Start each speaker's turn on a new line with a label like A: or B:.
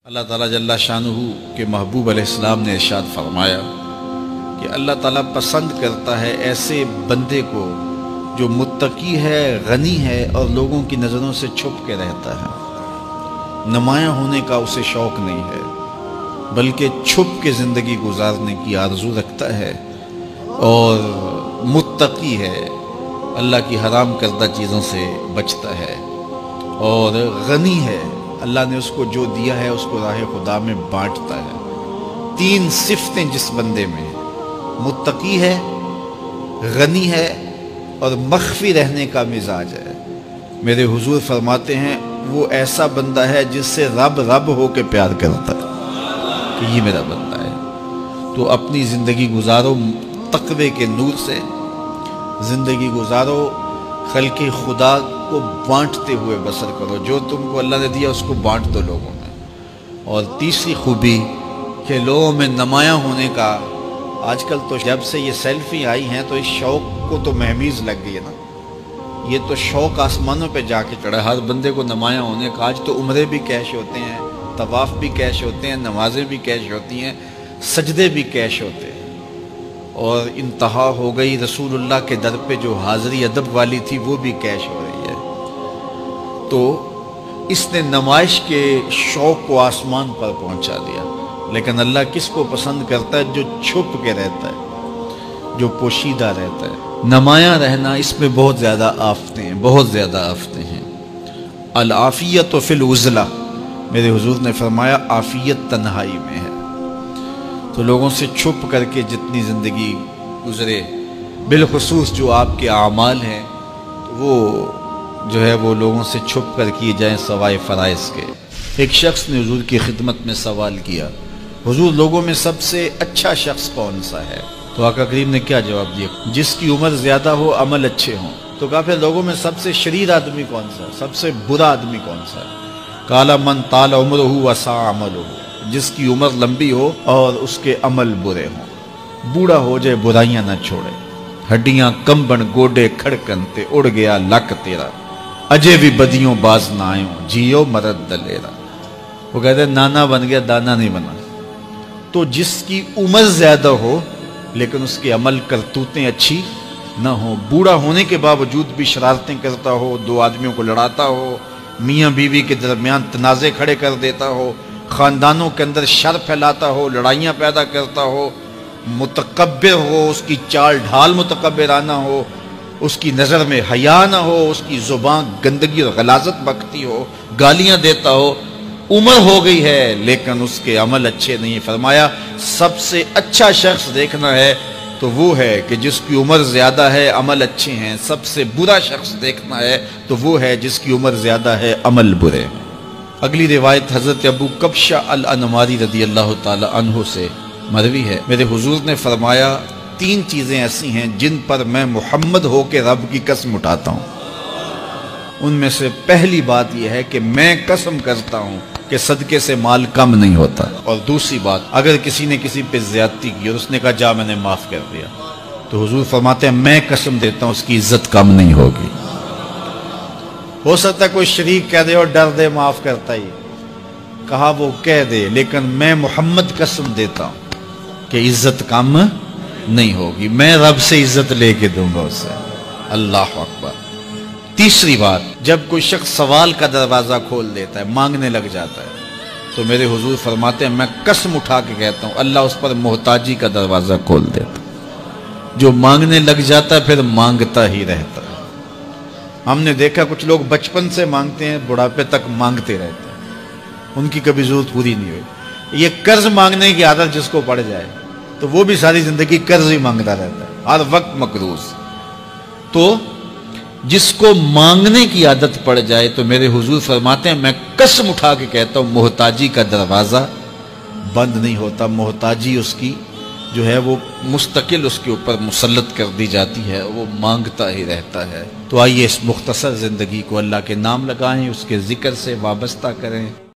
A: اللہ تعالیٰ جل شانہ کے محبوب علیہ السلام نے ارشاد فرمایا کہ اللہ تعالیٰ پسند کرتا ہے ایسے بندے کو جو متقی ہے، غنی ہے اور لوگوں کی نظروں سے چھپ کے رہتا ہے۔ نمایاں ہونے کا اسے شوق نہیں ہے، بلکہ چھپ کے زندگی گزارنے کی آرزو رکھتا ہے، اور متقی ہے، اللہ کی حرام کردہ چیزوں سے بچتا ہے، اور غنی ہے، اللہ نے اس کو جو دیا ہے اس کو راہ خدا میں بانٹتا ہے۔ تین صفتیں جس بندے میں، متقی ہے، غنی ہے اور مخفی رہنے کا مزاج ہے، میرے حضور فرماتے ہیں وہ ایسا بندہ ہے جس سے رب ہو کے پیار کرتا ہے کہ یہ میرا بندہ ہے۔ تو اپنی زندگی گزارو تقوی کے نور سے، زندگی گزارو خلق خدا کو بانٹتے ہوئے بسر کرو، جو تم کو اللہ نے دیا اس کو بانٹ دو لوگوں میں۔ اور تیسری خوبی کہ لوگوں میں نمایاں ہونے کا، آج کل تو جب سے یہ سیلفی آئی ہیں تو اس شوق کو تو مہمیز لگ گئی ہے نا، یہ تو شوق آسمانوں پہ جا کے چڑھا ہر بندے کو نمایاں ہونے کا۔ آج تو عمرے بھی کیش ہوتے ہیں، طواف بھی کیش ہوتے ہیں، نمازیں بھی کیش ہوتی ہیں، سجدے بھی کیش ہوتے ہیں، اور انتہا ہو گئی رسول اللہ کے در پہ جو حاضری ادب والی تھی وہ بھی کیش ہو رہی ہے۔ تو اس نے نمائش کے شوق کو آسمان پر پہنچا دیا، لیکن اللہ کس کو پسند کرتا ہے؟ جو چھپ کے رہتا ہے، جو پوشیدہ رہتا ہے۔ نمایاں رہنا اس میں بہت زیادہ آفتیں ہیں، بہت زیادہ آفتیں ہیں۔ العافیت فی العزلہ، میرے حضور نے فرمایا عافیت تنہائی میں ہے۔ تو لوگوں سے چھپ کر کے جتنی زندگی گزرے، بالخصوص جو آپ کے اعمال ہیں وہ جو ہے وہ لوگوں سے چھپ کر کیے جائیں سوائے فرائض کے۔ ایک شخص نے حضور کی خدمت میں سوال کیا، حضور لوگوں میں سب سے اچھا شخص کون سا ہے؟ تو آقا کریم نے کیا جواب دیا؟ جس کی عمر زیادہ ہو، عمل اچھے ہوں۔ تو کہا پھر لوگوں میں سب سے شریر آدمی کون سا ہے؟ سب سے برا آدمی کون سا ہے؟ قال من طال عمرہ وسع عملہ، جس کی عمر لمبی ہو اور اس کے عمل برے ہوں، بوڑھا ہو جائے برائیاں نہ چھوڑے، ہڈیاں کمبن گوڈے کھڑکن تے اڑ گیا لک تیرا، اجے بھی بدیوں باز نہ آئوں، جیو مرد دلیرا۔ وہ کہتے ہیں نانا بن گیا دانا نہیں بنا۔ تو جس کی عمر زیادہ ہو لیکن اس کے عمل کرتوتیں اچھی نہ ہوں، بوڑھا ہونے کے باوجود بھی شرارتیں کرتا ہو، دو آدمیوں کو لڑاتا ہو، میاں بیوی کے درمیان تنازع کھڑے کر دیتا ہو، خاندانوں کے اندر شر پھیلاتا ہو، لڑائیاں پیدا کرتا ہو، متکبر ہو، اس کی چال ڈھال متکبرانہ ہو، اس کی نظر میں حیا نہ ہو، اس کی زبان گندگی اور غلاظت بکتی ہو، گالیاں دیتا ہو، عمر ہو گئی ہے لیکن اس کے عمل اچھے نہیں۔ فرمایا سب سے اچھا شخص دیکھنا ہے تو وہ ہے کہ جس کی عمر زیادہ ہے، عمل اچھے ہیں۔ سب سے برا شخص دیکھنا ہے تو وہ ہے جس کی عمر زیادہ ہے، عمل برے ہیں۔ اگلی روایت حضرت ابو کبشہ الانماری رضی اللہ تعالی عنہ سے مروی ہے، میرے حضور نے فرمایا تین چیزیں ایسی ہیں جن پر میں محمد ہو کے رب کی قسم اٹھاتا ہوں۔ ان میں سے پہلی بات یہ ہے کہ میں قسم کرتا ہوں کہ صدقے سے مال کم نہیں ہوتا، اور دوسری بات اگر کسی نے کسی پہ زیادتی کی اور اس نے کہا جا میں نے معاف کر دیا، تو حضور فرماتے ہیں میں قسم دیتا ہوں اس کی عزت کم نہیں ہوگی۔ ہو سکتا ہے کوئی شریک کہہ دے اور ڈر دے معاف کرتا ہی، کہا وہ کہہ دے، لیکن میں محمد قسم دیتا ہوں کہ عزت کم نہیں ہوگی، میں رب سے عزت لے کے دوں گا اسے۔ اللہ اکبر۔ تیسری بات، جب کوئی شخص سوال کا دروازہ کھول دیتا ہے، مانگنے لگ جاتا ہے، تو میرے حضور فرماتے ہیں میں قسم اٹھا کے کہتا ہوں اللہ اس پر محتاجی کا دروازہ کھول دیتا ہے۔ جو مانگنے لگ جاتا ہے پھر مانگتا ہی رہتا ہے۔ ہم نے دیکھا کچھ لوگ بچپن سے مانگتے ہیں، بڑھاپے تک مانگتے رہتے ہیں، ان کی کبھی ضرورت پوری نہیں ہوئی۔ یہ قرض مانگنے کی عادت جس کو پڑ جائے تو وہ بھی ساری زندگی قرض ہی مانگتا رہتا ہے، ہر وقت مقروض۔ تو جس کو مانگنے کی عادت پڑ جائے تو میرے حضور فرماتے ہیں میں قسم اٹھا کے کہتا ہوں محتاجی کا دروازہ بند نہیں ہوتا، محتاجی اس کی جو ہے وہ مستقل اس کے اوپر مسلط کر دی جاتی ہے، وہ مانگتا ہی رہتا ہے۔ تو آئیے اس مختصر زندگی کو اللہ کے نام لگائیں، اس کے ذکر سے وابستہ کریں۔